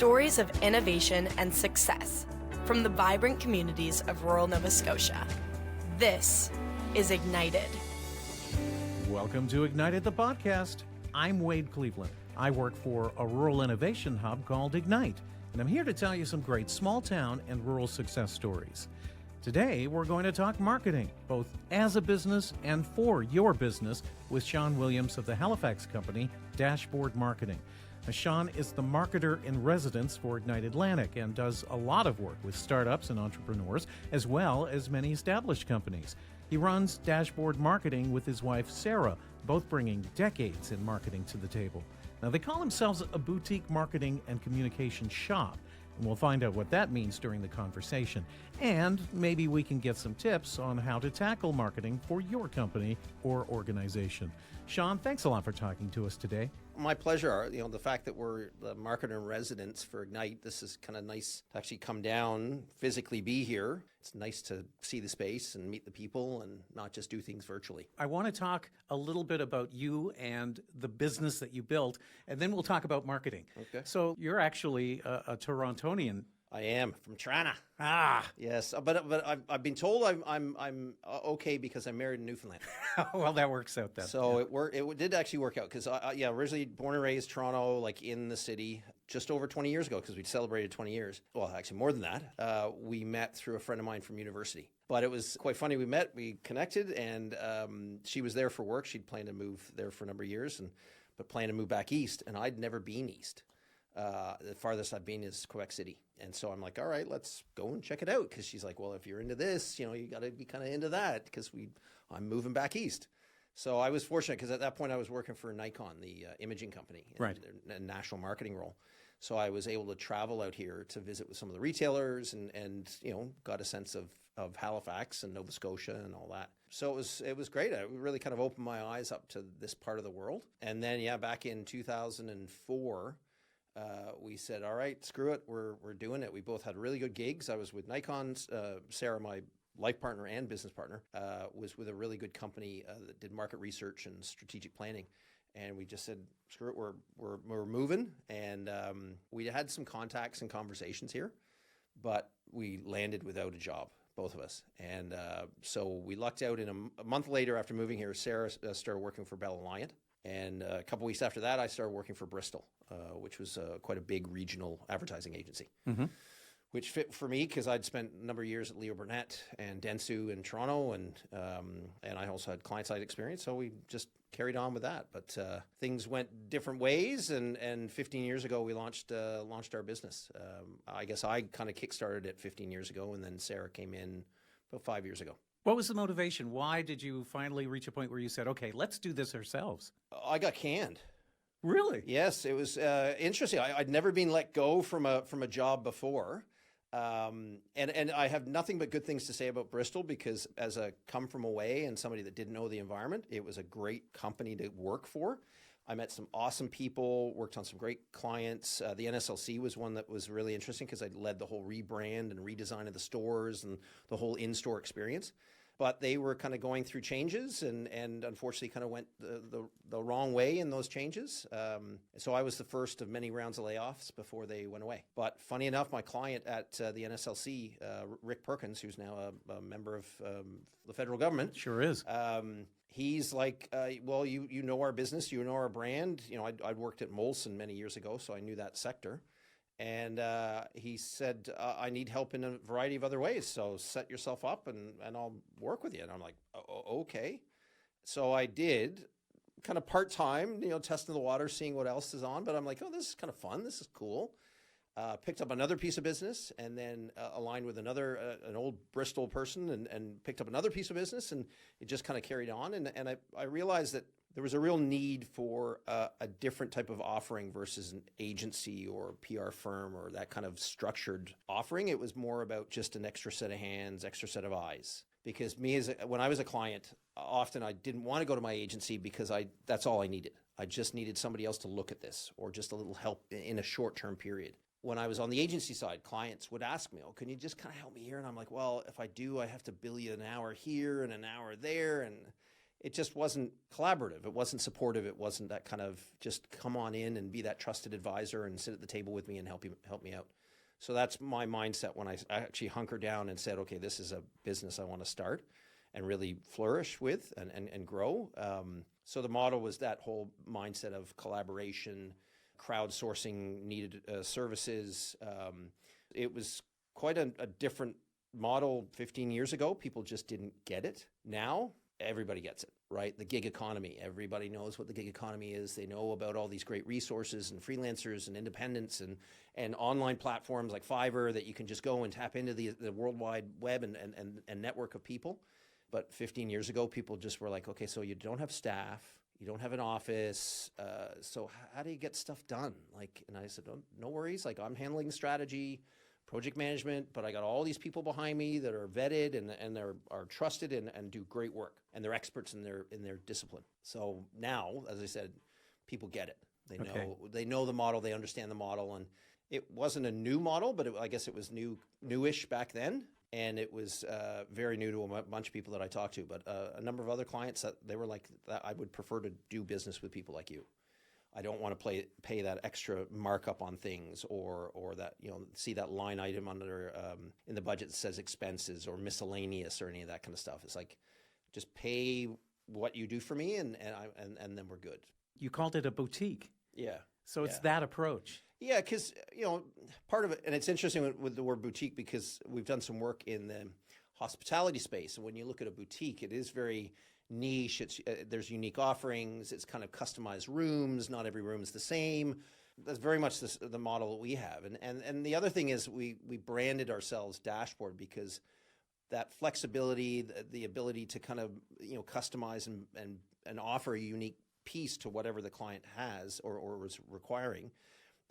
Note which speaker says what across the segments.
Speaker 1: stories of innovation and success from the vibrant communities of rural Nova Scotia. This is Ignited.
Speaker 2: Welcome to Ignited, the podcast. I'm Wade Cleveland. I work for a rural innovation hub called Ignite, and I'm here to tell you some great small town and rural success stories. Today, we're going to talk marketing, both as a business and for your business, with Sean Williams of the Halifax company, Dashboard Marketing. Sean is the marketer in residence for Ignite Atlantic and does a lot of work with startups and entrepreneurs, as well as many established companies. He runs Dashboard Marketing with his wife, Sarah, both bringing decades in marketing to the table. Now, they call themselves a boutique marketing and communication shop, and we'll find out what that means during the conversation. And maybe we can get some tips on how to tackle marketing for your company or organization. Sean, thanks a lot for talking to us today.
Speaker 3: My pleasure. You know, the fact that we're the marketer in residence for Ignite, this is kind of nice to actually come down, physically be here. It's nice to see the space and meet the people and not just do things virtually.
Speaker 2: I want to talk a little bit about you and the business that you built, and then we'll talk about marketing.
Speaker 3: Okay.
Speaker 2: So you're actually a Torontonian.
Speaker 3: I am from Toronto.
Speaker 2: Ah,
Speaker 3: Yes, but I've been told I'm okay because I'm married in Newfoundland.
Speaker 2: well, that works out then.
Speaker 3: So it did actually work out because originally born and raised Toronto, like in the city, just over 20 years ago because we celebrated 20 years. Well, actually more than that. We met through a friend of mine from university. But it was quite funny. We met, we connected, and she was there for work. She'd planned to move there for a number of years, but planned to move back east, and I'd never been east. The farthest I've been is Quebec City. And so I'm like, all right, let's go and check it out. Because she's like, well, if you're into this, you know, you got to be kind of into that because I'm moving back east. So I was fortunate because at that point I was working for Nikon, the imaging company,
Speaker 2: Right.
Speaker 3: in their national marketing role. So I was able to travel out here to visit with some of the retailers and you know, got a sense of Halifax and Nova Scotia and all that. So it was great. It really kind of opened my eyes up to this part of the world. And then, back in 2004, we said, all right, screw it. We're doing it. We both had really good gigs. I was with Nikon. Sarah, my life partner and business partner, was with a really good company that did market research and strategic planning. And we just said, screw it. We're moving. And we had some contacts and conversations here, but we landed without a job, both of us. And so we lucked out. In a month later after moving here, Sarah started working for Bell Alliant. And a couple weeks after that, I started working for Bristol, which was quite a big regional advertising agency, which fit for me because I'd spent a number of years at Leo Burnett and Dentsu in Toronto, and I also had client-side experience, so we just carried on with that. But things went different ways, and 15 years ago, we launched our business. I guess I kind of kickstarted it 15 years ago, and then Sarah came in about 5 years ago.
Speaker 2: What was the motivation? Why did you finally reach a point where you said, okay, let's do this ourselves?
Speaker 3: I got canned.
Speaker 2: Really?
Speaker 3: Yes, it was interesting. I'd never been let go from a job before. And I have nothing but good things to say about Bristol because as a come from away and somebody that didn't know the environment, it was a great company to work for. I met some awesome people, worked on some great clients. The NSLC was one that was really interesting because I led the whole rebrand and redesign of the stores and the whole in-store experience. But they were kind of going through changes and unfortunately kind of went the wrong way in those changes. So I was the first of many rounds of layoffs before they went away. But funny enough, my client at the NSLC, Rick Perkins, who's now a member of the federal government.
Speaker 2: Sure is.
Speaker 3: He's like, well, you know our business, you know our brand. You know, I'd worked at Molson many years ago, so I knew that sector. And he said, I need help in a variety of other ways. So set yourself up and I'll work with you. And I'm like, okay. So I did kind of part-time, you know, testing the water, seeing what else is on. But I'm like, oh, this is kind of fun. This is cool. Picked up another piece of business and then aligned with an old Bristol person and picked up another piece of business. And it just kind of carried on. And I realized that there was a real need for a different type of offering versus an agency or PR firm or that kind of structured offering. It was more about just an extra set of hands, extra set of eyes. Because when I was a client, often I didn't want to go to my agency because that's all I needed. I just needed somebody else to look at this or just a little help in a short-term period. When I was on the agency side, clients would ask me, can you just kind of help me here? And I'm like, well, if I do, I have to bill you an hour here and an hour there. And it just wasn't collaborative. It wasn't supportive. It wasn't that kind of just come on in and be that trusted advisor and sit at the table with me and help me out. So that's my mindset when I actually hunkered down and said, okay, this is a business I want to start and really flourish with and grow. So the model was that whole mindset of collaboration, crowdsourcing needed services. It was quite a different model 15 years ago. People just didn't get it. Now, everybody gets it, right? The gig economy. Everybody knows what the gig economy is. They know about all these great resources and freelancers and independents and online platforms like Fiverr that you can just go and tap into the World Wide Web and network of people. But 15 years ago, people just were like, okay, so you don't have staff, you don't have an office, so how do you get stuff done? And I said, no worries, I'm handling strategy, project management, but I got all these people behind me that are vetted and are trusted and do great work, and they're experts in their discipline. So now, as I said, people get it. They know the model, they understand the model, and it wasn't a new model, but I guess it was newish back then. And it was very new to a bunch of people that I talked to, but a number of other clients that they were like, I would prefer to do business with people like you. I don't want to pay that extra markup on things or that, see that line item under in the budget that says expenses or miscellaneous or any of that kind of stuff. It's like, just pay what you do for me and then we're good.
Speaker 2: You called it a boutique.
Speaker 3: Yeah.
Speaker 2: So it's that approach.
Speaker 3: Yeah, because, part of it, and it's interesting with the word boutique because we've done some work in the hospitality space. And when you look at a boutique, it is very niche. There's unique offerings. It's kind of customized rooms. Not every room is the same. That's very much the model that we have. And the other thing is we branded ourselves Dashboard because that flexibility, the ability to kind of, customize and offer a unique piece to whatever the client has or was requiring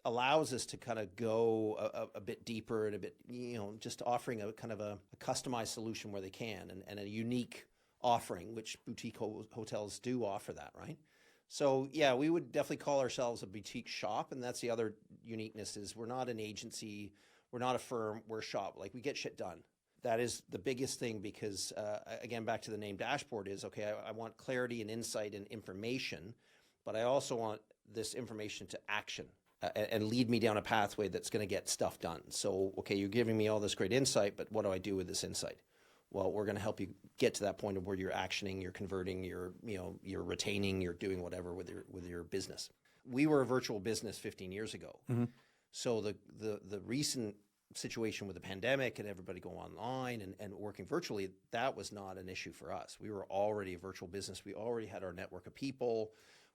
Speaker 3: allows us to kind of go a bit deeper and a bit, just offering a kind of a customized solution where they can and a unique offering, which boutique hotels do offer that, right? So yeah, we would definitely call ourselves a boutique shop, and that's the other uniqueness is we're not an agency, we're not a firm, we're a shop. We get shit done. That is the biggest thing because, again, back to the name Dashboard is, okay, I want clarity and insight and information, but I also want this information to action. And lead me down a pathway that's going to get stuff done. So, okay, you're giving me all this great insight, but what do I do with this insight? Well, we're going to help you get to that point of where you're actioning, you're converting, you're retaining, you're doing whatever with your business. We were a virtual business 15 years ago. Mm-hmm. So the recent situation with the pandemic and everybody going online and working virtually, that was not an issue for us. We were already a virtual business. We already had our network of people.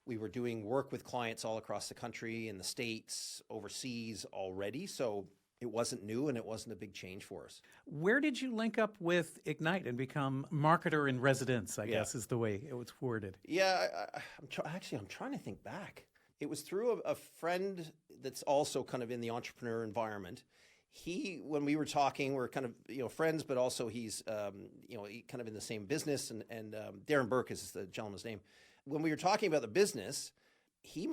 Speaker 3: We were doing work with clients all across the country, in the States, overseas already. So it wasn't new and it wasn't a big change for us.
Speaker 2: Where did you link up with Ignite and become marketer in residence, I guess is the way it was worded?
Speaker 3: Yeah, I'm trying to think back. It was through a friend that's also kind of in the entrepreneur environment. When we were talking, we're kind of, friends, but also he's, kind of in the same business. And Darren Burke is the gentleman's name. When we were talking about the business, he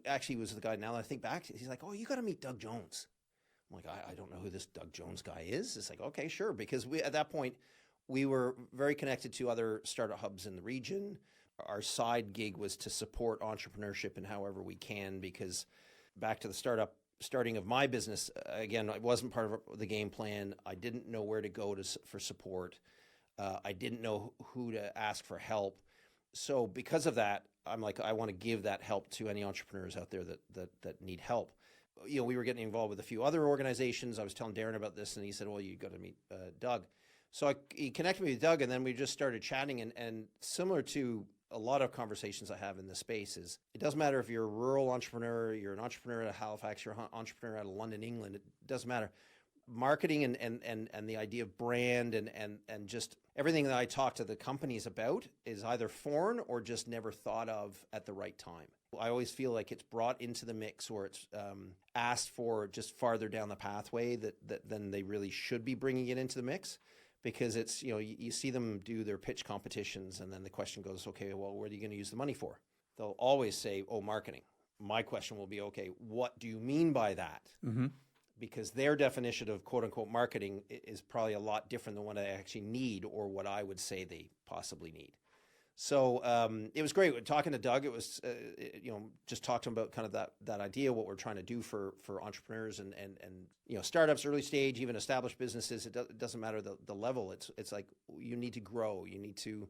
Speaker 3: actually was the guy, now that I think back, he's like, oh, you got to meet Doug Jones. I'm like, I don't know who this Doug Jones guy is. It's like, okay, sure. Because at that point, we were very connected to other startup hubs in the region. Our side gig was to support entrepreneurship in however we can, because back to the starting of my business, again, it wasn't part of the game plan. I didn't know where to go for support. I didn't know who to ask for help. So because of that, I'm like, I want to give that help to any entrepreneurs out there that need help. We were getting involved with a few other organizations. I was telling Darren about this, and he said, well, you got to meet Doug. So he connected me with Doug, and then we just started chatting. And similar to a lot of conversations I have in this space is, it doesn't matter if you're a rural entrepreneur, you're an entrepreneur at Halifax, you're an entrepreneur out of London, England, it doesn't matter. Marketing and the idea of brand and just everything that I talk to the companies about is either foreign or just never thought of at the right time. I always feel like it's brought into the mix or it's asked for just farther down the pathway than they really should be bringing it into the mix, because it's, you see them do their pitch competitions and then the question goes, okay, well, what are you going to use the money for? They'll always say, oh, marketing. My question will be, okay, what do you mean by that? Mm-hmm. Because their definition of quote unquote marketing is probably a lot different than what I actually need or what I would say they possibly need. So it was great talking to Doug. It was, just talk to him about kind of that idea, what we're trying to do for entrepreneurs and startups, early stage, even established businesses. It doesn't matter the level. It's like you need to grow. You need to,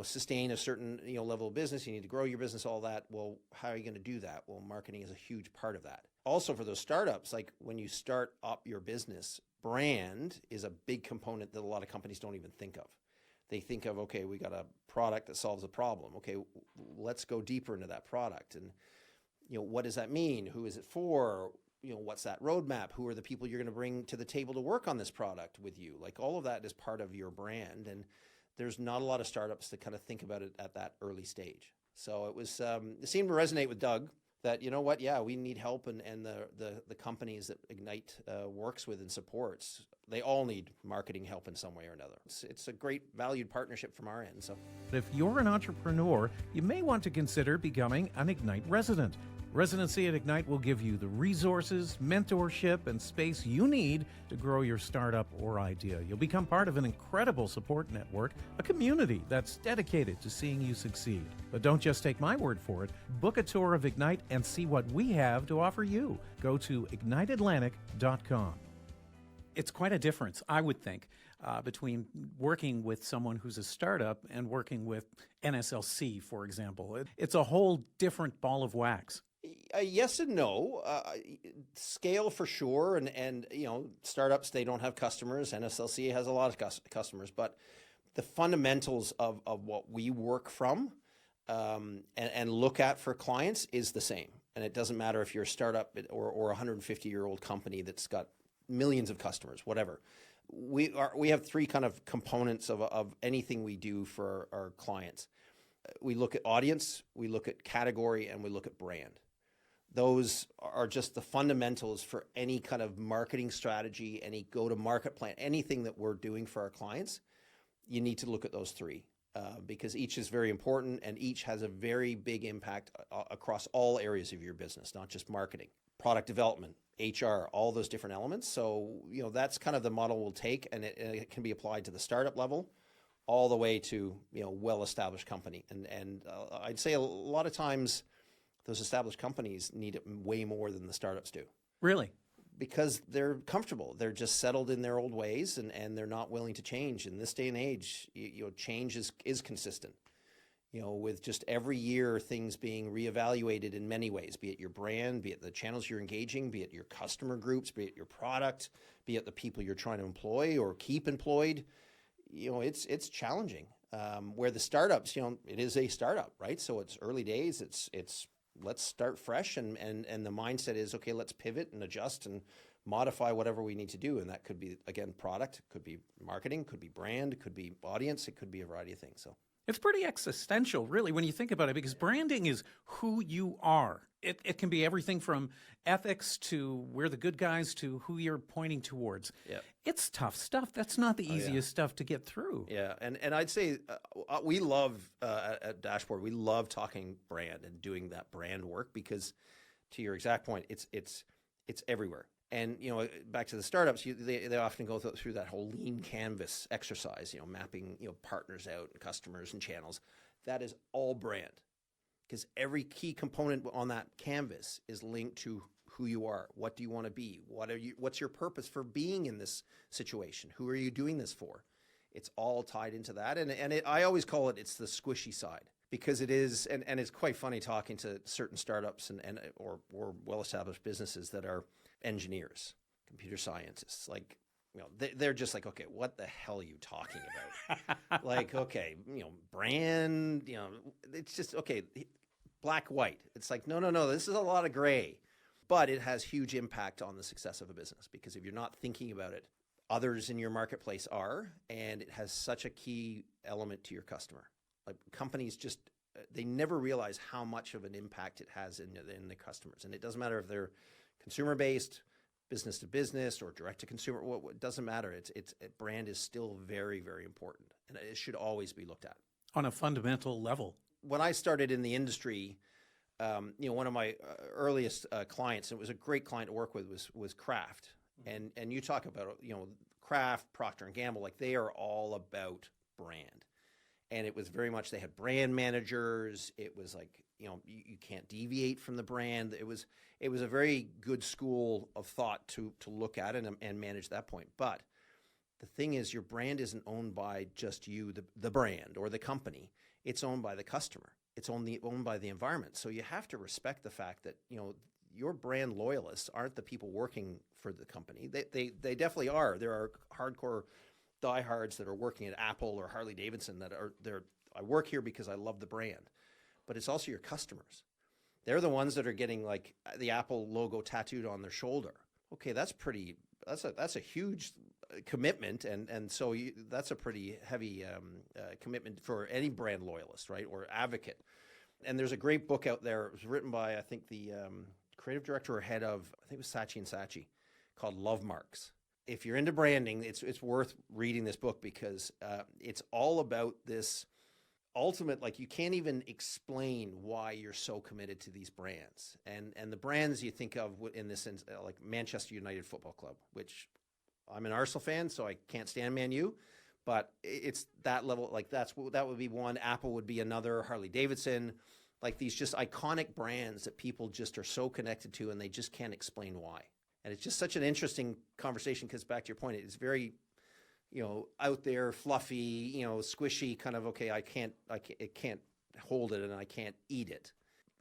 Speaker 3: sustain a certain level of business. You need to grow your business, all that. Well, how are you going to do that? Well, marketing is a huge part of that. Also for those startups, like when you start up your business, brand is a big component that a lot of companies don't even think of. They think of, okay, we got a product that solves a problem. Okay, let's go deeper into that product. And, what does that mean? Who is it for? What's that roadmap? Who are the people you're going to bring to the table to work on this product with you? Like all of that is part of your brand. And there's not a lot of startups that kind of think about it at that early stage. So it seemed to resonate with Doug that, we need help. And the companies that Ignite works with and supports, they all need marketing help in some way or another. It's a great valued partnership from our end. So
Speaker 2: If you're an entrepreneur, you may want to consider becoming an Ignite resident. Residency at Ignite will give you the resources, mentorship, and space you need to grow your startup or idea. You'll become part of an incredible support network, a community that's dedicated to seeing you succeed. But don't just take my word for it. Book a tour of Ignite and see what we have to offer you. Go to igniteatlantic.com.
Speaker 4: It's quite a difference, I would think, between working with someone who's a startup and working with NSLC, for example. It's a whole different ball of wax.
Speaker 3: Yes and no. Scale for sure, and startups, they don't have customers. NSLC has a lot of customers, but the fundamentals of what we work from and look at for clients is the same. And it doesn't matter if you're a startup or a 150-year-old company that's got millions of customers, whatever. We have three kind of components of anything we do for our clients. We look at audience, we look at category, and we look at brand. Those are just the fundamentals for any kind of marketing strategy, any go-to-market plan, anything that we're doing for our clients. You need to look at those three because each is very important and each has a very big impact across all areas of your business, not just marketing, product development, HR, all those different elements. So, that's kind of the model we'll take, and it can be applied to the startup level all the way to, well-established company. And I'd say a lot of times those established companies need it way more than the startups do.
Speaker 4: Really?
Speaker 3: Because they're comfortable. They're just settled in their old ways and they're not willing to change. In this day and age, change is consistent. With just every year things being reevaluated in many ways, be it your brand, be it the channels you're engaging, be it your customer groups, be it your product, be it the people you're trying to employ or keep employed. It's challenging. Where the startups, it is a startup, right? So it's early days. It's let's start fresh, and the mindset is, okay, let's pivot and adjust and modify whatever we need to do. And that could be, again, product, could be marketing, could be brand, could be audience, it could be a variety of things. So
Speaker 4: it's pretty existential, really, when you think about it, because branding is who you are. It can be everything from ethics to we're the good guys to who you're pointing towards.
Speaker 3: Yeah.
Speaker 4: It's tough stuff. That's not the easiest stuff to get through.
Speaker 3: Yeah, and I'd say we love, at Dashboard, we love talking brand and doing that brand work because, to your exact point, it's everywhere. And, back to the startups, they often go through that whole lean canvas exercise, mapping, partners out, and customers and channels. That is all brand. Because every key component on that canvas is linked to who you are. What do you want to be? What's your purpose for being in this situation? Who are you doing this for? It's all tied into that. And I always call it's the squishy side because it is, and it's quite funny talking to certain startups or well-established businesses that are engineers, computer scientists, like, they're just like, okay, what the hell are you talking about? Like, okay, brand, it's just, okay, black, white. It's like, no, this is a lot of gray. But it has huge impact on the success of a business because if you're not thinking about it, others in your marketplace are, and it has such a key element to your customer. Like companies just, they never realize how much of an impact it has in the customers. And it doesn't matter if they're consumer-based, business to business, or direct to consumer. It doesn't matter. Brand is still very, very important, and it should always be looked at
Speaker 4: On a fundamental level.
Speaker 3: When I started in the industry, one of my earliest clients, and it was a great client to work with, was Kraft. And you talk about Kraft, Procter and Gamble, like they are all about brand. And it was very much, they had brand managers. It was like, you can't deviate from the brand. It was a very good school of thought to look at it and manage that point. But the thing is, your brand isn't owned by just you, the brand or the company. It's owned by the customer. It's owned by the environment. So you have to respect the fact that, your brand loyalists aren't the people working for the company. They definitely are. There are hardcore diehards that are working at Apple or Harley Davidson that are there. I work here because I love the brand, but it's also your customers. They're the ones that are getting like the Apple logo tattooed on their shoulder. Okay, that's a huge commitment, and so that's a pretty heavy commitment for any brand loyalist, right, or advocate. And there's a great book out there. It was written by, I think, the creative director or head of, I think it was Saatchi & Saatchi, called Love Marks. If you're into branding, it's worth reading this book because it's all about this ultimate, like, you can't even explain why you're so committed to these brands. And the brands you think of in this sense, like Manchester United Football Club, which I'm an Arsenal fan, so I can't stand Man U, but it's that level, like that would be one. Apple would be another, Harley Davidson, like these just iconic brands that people just are so connected to and they just can't explain why. And it's just such an interesting conversation because, back to your point, it's very, out there, fluffy, squishy, kind of, okay, it can't hold it and I can't eat it.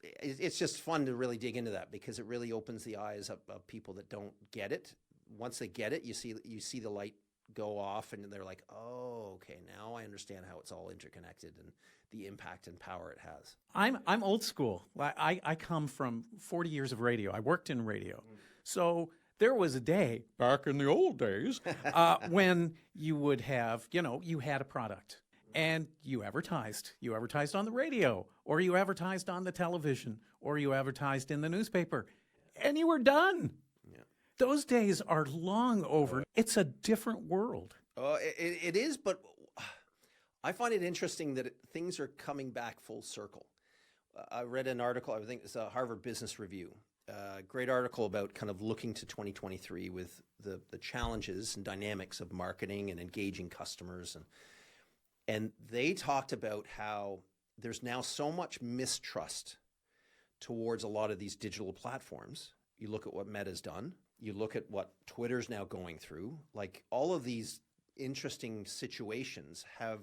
Speaker 3: It's just fun to really dig into that because it really opens the eyes of people that don't get it. Once they get it, you see the light go off and they're like, oh, okay, now I understand how it's all interconnected and the impact and power it has.
Speaker 4: I'm old school. I come from 40 years of radio. I worked in radio. So there was a day back in the old days when you would have, you had a product and you advertised. You advertised on the radio, or you advertised on the television, or you advertised in the newspaper, and you were done. Those days are long over. It's a different world.
Speaker 3: It is, but I find it interesting that things are coming back full circle. I read an article, I think it's a Harvard Business Review, a great article about kind of looking to 2023 with the challenges and dynamics of marketing and engaging customers. And they talked about how there's now so much mistrust towards a lot of these digital platforms. You look at what Meta's done. You look at what Twitter's now going through. Like, all of these interesting situations have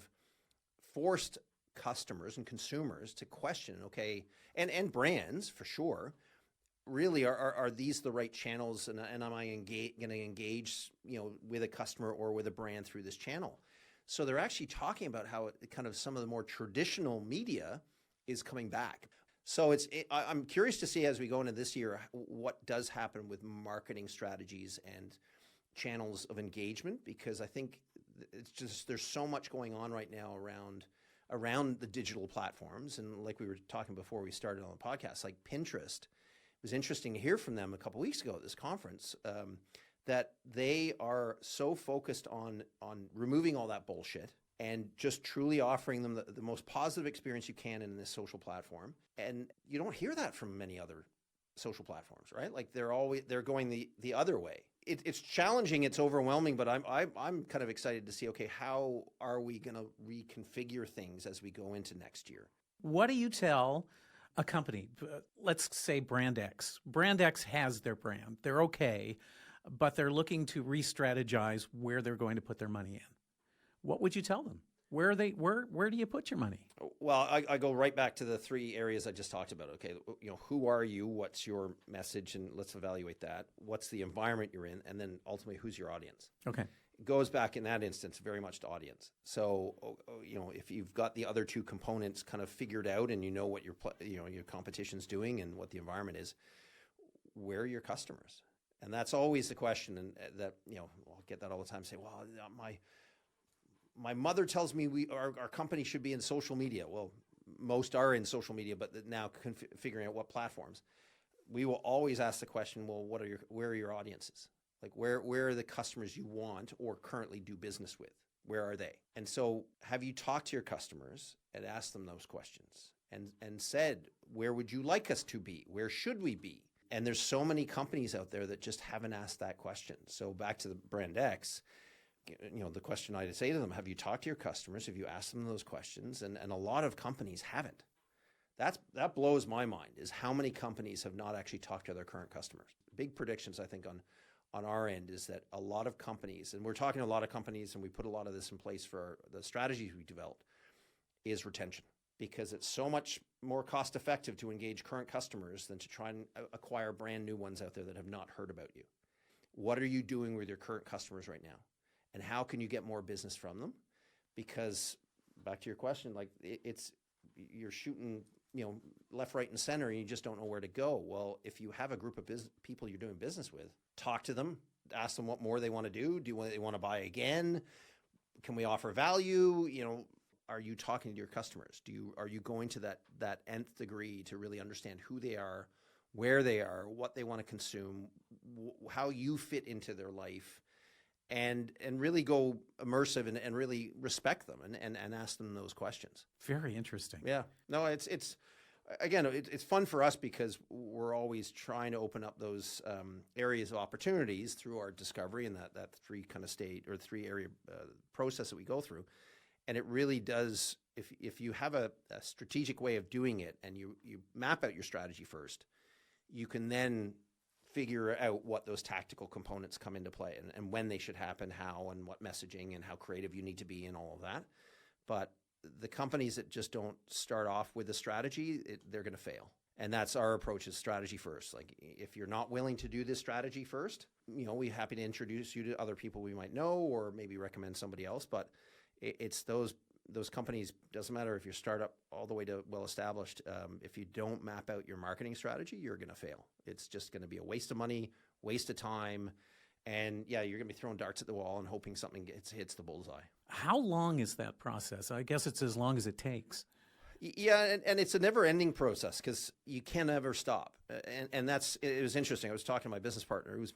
Speaker 3: forced customers and consumers to question, okay, and brands for sure, really are these the right channels, and am I going to engage with a customer or with a brand through this channel? So they're actually talking about how kind of some of the more traditional media is coming back. So I'm curious to see as we go into this year what does happen with marketing strategies and channels of engagement, because I think it's just there's so much going on right now around the digital platforms. And like we were talking before we started on the podcast, like Pinterest, it was interesting to hear from them a couple of weeks ago at this conference that they are so focused on removing all that bullshit and just truly offering them the most positive experience you can in this social platform. And you don't hear that from many other social platforms, right? Like they're going the other way. It's challenging, it's overwhelming, but I'm kind of excited to see, okay, how are we going to reconfigure things as we go into next year?
Speaker 4: What do you tell a company, let's say Brand X? Brand X has their brand. They're okay, but they're looking to re-strategize where they're going to put their money in. What would you tell them? Where do you put your money?
Speaker 3: Well, I go right back to the three areas I just talked about. Okay, who are you? What's your message? And let's evaluate that. What's the environment you're in? And then ultimately, who's your audience? Okay. It goes back in that instance very much to audience. So, if you've got the other two components kind of figured out and what your competition's doing and what the environment is, where are your customers? And that's always the question. And that, I'll get that all the time. Say, well, my mother tells me our company should be in social media. Well, most are in social media, but now figuring out what platforms. We will always ask the question, well, where are your audiences? Like where are the customers you want or currently do business with? Where are they? And so have you talked to your customers and asked them those questions and said, where would you like us to be? Where should we be? And there's so many companies out there that just haven't asked that question. So back to the Brand X, the question I'd say to them, have you talked to your customers? Have you asked them those questions? And a lot of companies haven't. That blows my mind, is how many companies have not actually talked to their current customers. Big predictions, I think, on our end is that a lot of companies, and we're talking to a lot of companies, and we put a lot of this in place for the strategies we developed, is retention. Because it's so much more cost effective to engage current customers than to try and acquire brand new ones out there that have not heard about you. What are you doing with your current customers right now? And how can you get more business from them? Because back to your question, like you're shooting, left, right, and center, and you just don't know where to go. Well, if you have a group of people you're doing business with, talk to them, ask them what more they want to do. They want to buy again? Can we offer value? Are you talking to your customers? Are you going to that nth degree to really understand who they are, where they are, what they want to consume, how you fit into their life, and really go immersive and really respect them and ask them those questions.
Speaker 4: Very interesting.
Speaker 3: Yeah. No, it's fun for us because we're always trying to open up those areas of opportunities through our discovery and that three area process that we go through. And it really does, if you have a strategic way of doing it and you map out your strategy first, you can then figure out what those tactical components come into play and when they should happen, how and what messaging and how creative you need to be and all of that. But the companies that just don't start off with a strategy, they're going to fail. And that's our approach, is strategy first. Like, if you're not willing to do this strategy first, we're happy to introduce you to other people we might know or maybe recommend somebody else. But it's those companies, doesn't matter if you're startup all the way to well-established, if you don't map out your marketing strategy, you're going to fail. It's just going to be a waste of money, waste of time, and you're going to be throwing darts at the wall and hoping something hits the bullseye. How
Speaker 4: long is that process? I guess it's as long as it takes.
Speaker 3: Yeah, and it's a never-ending process because you can never stop. And it was interesting. I was talking to my business partner, who's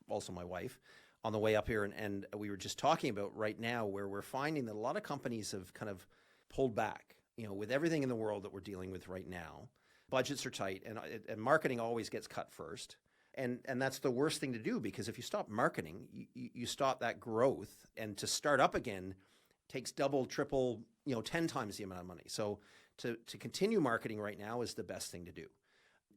Speaker 3: also my wife, on the way up here, and we were just talking about right now where we're finding that a lot of companies have kind of pulled back, with everything in the world that we're dealing with right now. Budgets are tight, and marketing always gets cut first. And that's the worst thing to do, because if you stop marketing, you stop that growth, and to start up again takes double, triple, 10 times the amount of money. So to continue marketing right now is the best thing to do.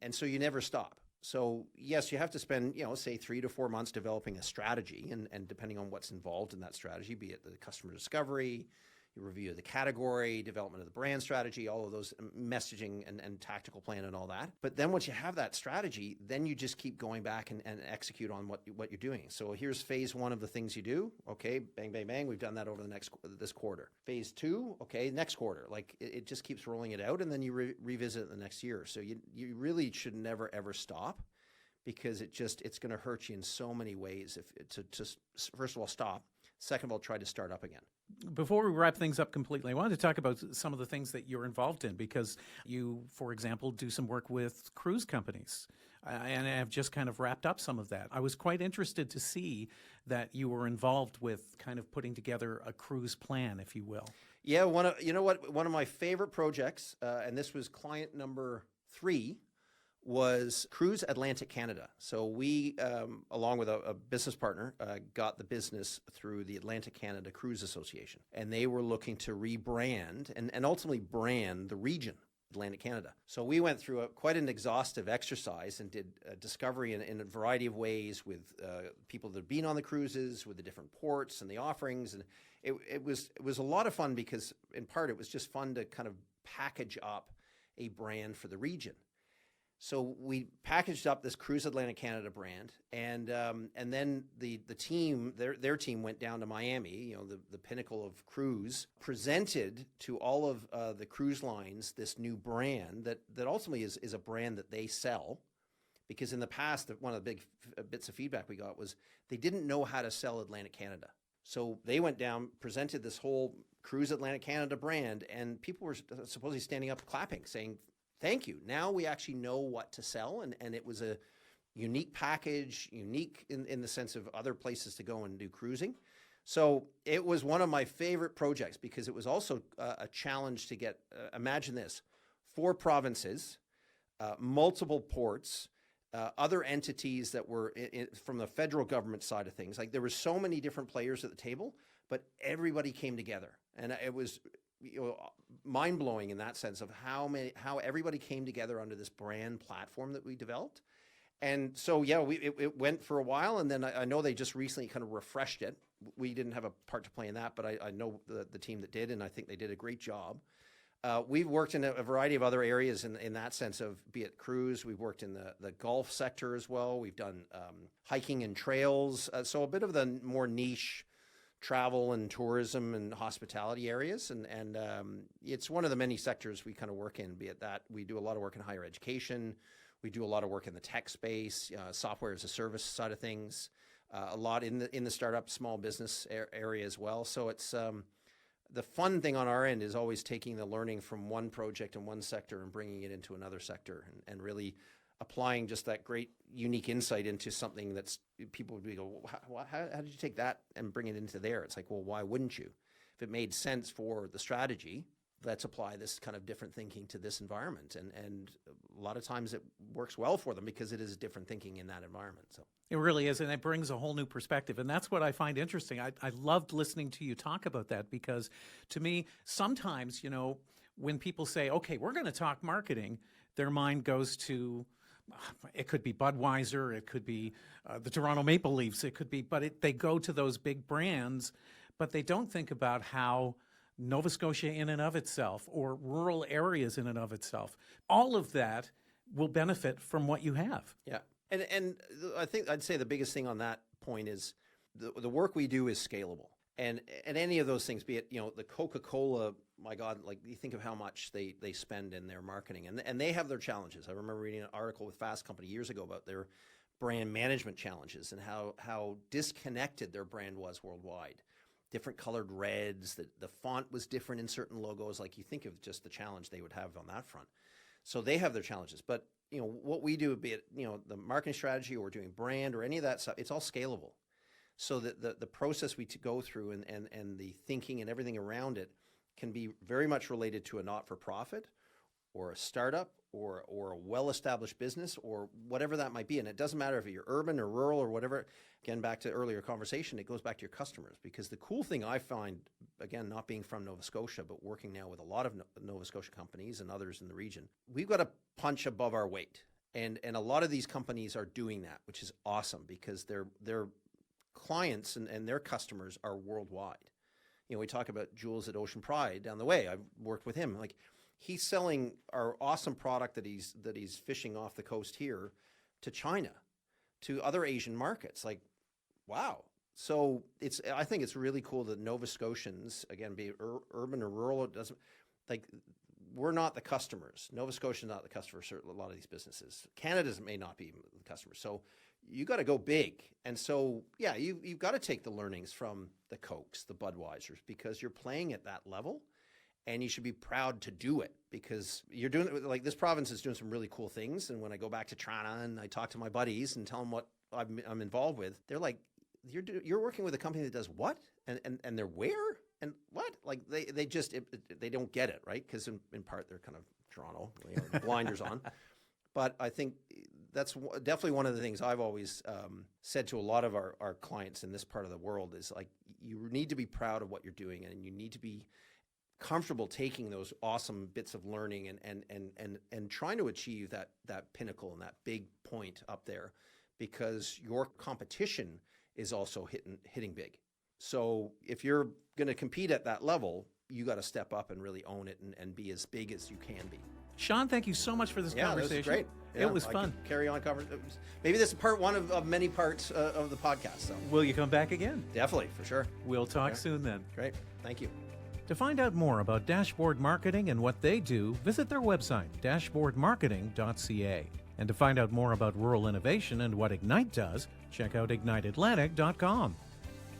Speaker 3: And so you never stop. So yes, you have to spend, say 3 to 4 months developing a strategy, and depending on what's involved in that strategy, be it the customer discovery, your review of the category, development of the brand strategy, all of those messaging and tactical plan and all that. But then once you have that strategy, then you just keep going back and execute on what you're doing. So here's phase 1 of the things you do. Okay, bang, bang, bang. We've done that over this quarter. Phase 2, okay, next quarter. Like it just keeps rolling it out, and then you revisit it the next year. So you really should never, ever stop, because it's going to hurt you in so many ways to first of all stop. Second of all, try to start up again.
Speaker 4: Before we wrap things up completely, I wanted to talk about some of the things that you're involved in, because you, for example, do some work with cruise companies and have just kind of wrapped up some of that. I was quite interested to see that you were involved with kind of putting together a cruise plan, if you will.
Speaker 3: Yeah, one of my favorite projects, and this was client number 3, was Cruise Atlantic Canada. So we, along with a business partner, got the business through the Atlantic Canada Cruise Association. And they were looking to rebrand and ultimately brand the region, Atlantic Canada. So we went through quite an exhaustive exercise and did discovery in a variety of ways with people that had been on the cruises, with the different ports and the offerings. And it was a lot of fun, because in part it was just fun to kind of package up a brand for the region. So we packaged up this Cruise Atlantic Canada brand, and then the team, their team, went down to Miami, the pinnacle of cruise, presented to all of the cruise lines this new brand that ultimately is a brand that they sell. Because in the past, one of the big bits of feedback we got was they didn't know how to sell Atlantic Canada. So they went down, presented this whole Cruise Atlantic Canada brand, and people were supposedly standing up clapping, saying, "Thank you. Now we actually know what to sell." And it was a unique package, unique in the sense of other places to go and do cruising. So it was one of my favorite projects, because it was also a challenge to get, imagine this, 4 provinces, multiple ports, other entities that were from the federal government side of things. Like there were so many different players at the table, but everybody came together, and it was mind blowing in that sense of how everybody came together under this brand platform that we developed. And so, yeah, it went for a while, and then I know they just recently kind of refreshed it. We didn't have a part to play in that, but I know the team that did, and I think they did a great job. We've worked in a variety of other areas in that sense of, be it cruise, we've worked in the golf sector as well. We've done hiking and trails, so a bit of the more niche travel and tourism and hospitality areas. And it's one of the many sectors we kind of work in, be it that we do a lot of work in higher education. We do a lot of work in the tech space, software as a service side of things, a lot in the startup small business area as well. So it's the fun thing on our end is always taking the learning from one project in one sector and bringing it into another sector, and really applying just that great unique insight into something that's people would go, how did you take that and bring it into there? It's like, well, why wouldn't you? If it made sense for the strategy, let's apply this kind of different thinking to this environment. And a lot of times it works well for them because it is different thinking in that environment. So
Speaker 4: it really is, and it brings a whole new perspective. And that's what I find interesting. I loved listening to you talk about that, because to me, sometimes, when people say, okay, we're going to talk marketing, their mind goes to, it could be Budweiser, it could be the Toronto Maple Leafs, it could be, but they go to those big brands, but they don't think about how Nova Scotia in and of itself, or rural areas in and of itself, all of that will benefit from what you have.
Speaker 3: Yeah. And I think I'd say the biggest thing on that point is the work we do is scalable. And any of those things, be it, the Coca-Cola, my God, like you think of how much they spend in their marketing, and they have their challenges. I remember reading an article with Fast Company years ago about their brand management challenges and how disconnected their brand was worldwide. Different colored reds, the font was different in certain logos. Like you think of just the challenge they would have on that front. So they have their challenges, but what we do, be it the marketing strategy or doing brand or any of that stuff, it's all scalable. So that the process we go through and the thinking and everything around it can be very much related to a not-for-profit or a startup or a well-established business or whatever that might be. And it doesn't matter if you're urban or rural or whatever. Again, back to earlier conversation, it goes back to your customers, because the cool thing I find, again, not being from Nova Scotia, but working now with a lot of Nova Scotia companies and others in the region, we've got to punch above our weight. And a lot of these companies are doing that, which is awesome, because their clients and their customers are worldwide. We talk about Jules at Ocean Pride down the way. I've worked with him. Like, he's selling our awesome product that he's fishing off the coast here to China, to other Asian markets. Like, wow. So I think it's really cool that Nova Scotians, again, be it urban or rural, it doesn't, like, we're not the customers. Nova Scotia is not the customer for a lot of these businesses. Canada may not be the customer. So you got to go big. And so, yeah, you've got to take the learnings from the Cokes, the Budweisers, because you're playing at that level. And you should be proud to do it, because you're doing it. Like, this province is doing some really cool things. And when I go back to Toronto and I talk to my buddies and tell them what I'm involved with, they're like, "You're working with a company that does what? And they're where? And what?" Like they just they don't get it, right? Because in part they're kind of Toronto, blinders on. But I think that's definitely one of the things I've always said to a lot of our clients in this part of the world is, like, you need to be proud of what you're doing, and you need to be comfortable taking those awesome bits of learning and trying to achieve that pinnacle and that big point up there, because your competition is also hitting big. So if you're going to compete at that level, you got to step up and really own it and be as big as you can be.
Speaker 4: Sean, thank you so much for this conversation.
Speaker 3: This was great. Yeah,
Speaker 4: it was fun.
Speaker 3: Carry on conversation. Maybe this is part one of many parts of the podcast. So
Speaker 4: will you come back again?
Speaker 3: Definitely, for sure.
Speaker 4: We'll talk soon then.
Speaker 3: Great. Thank you.
Speaker 2: To find out more about Dashboard Marketing and what they do, visit their website, dashboardmarketing.ca. And to find out more about rural innovation and what Ignite does, check out igniteatlantic.com.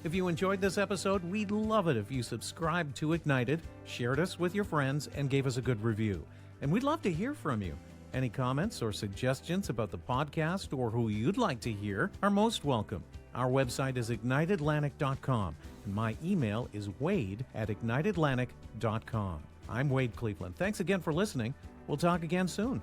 Speaker 2: If you enjoyed this episode, we'd love it if you subscribed to Ignited, shared us with your friends, and gave us a good review. And we'd love to hear from you. Any comments or suggestions about the podcast or who you'd like to hear are most welcome. Our website is igniteatlantic.com, and my email is wade@igniteatlantic.com. I'm Wade Cleveland. Thanks again for listening. We'll talk again soon.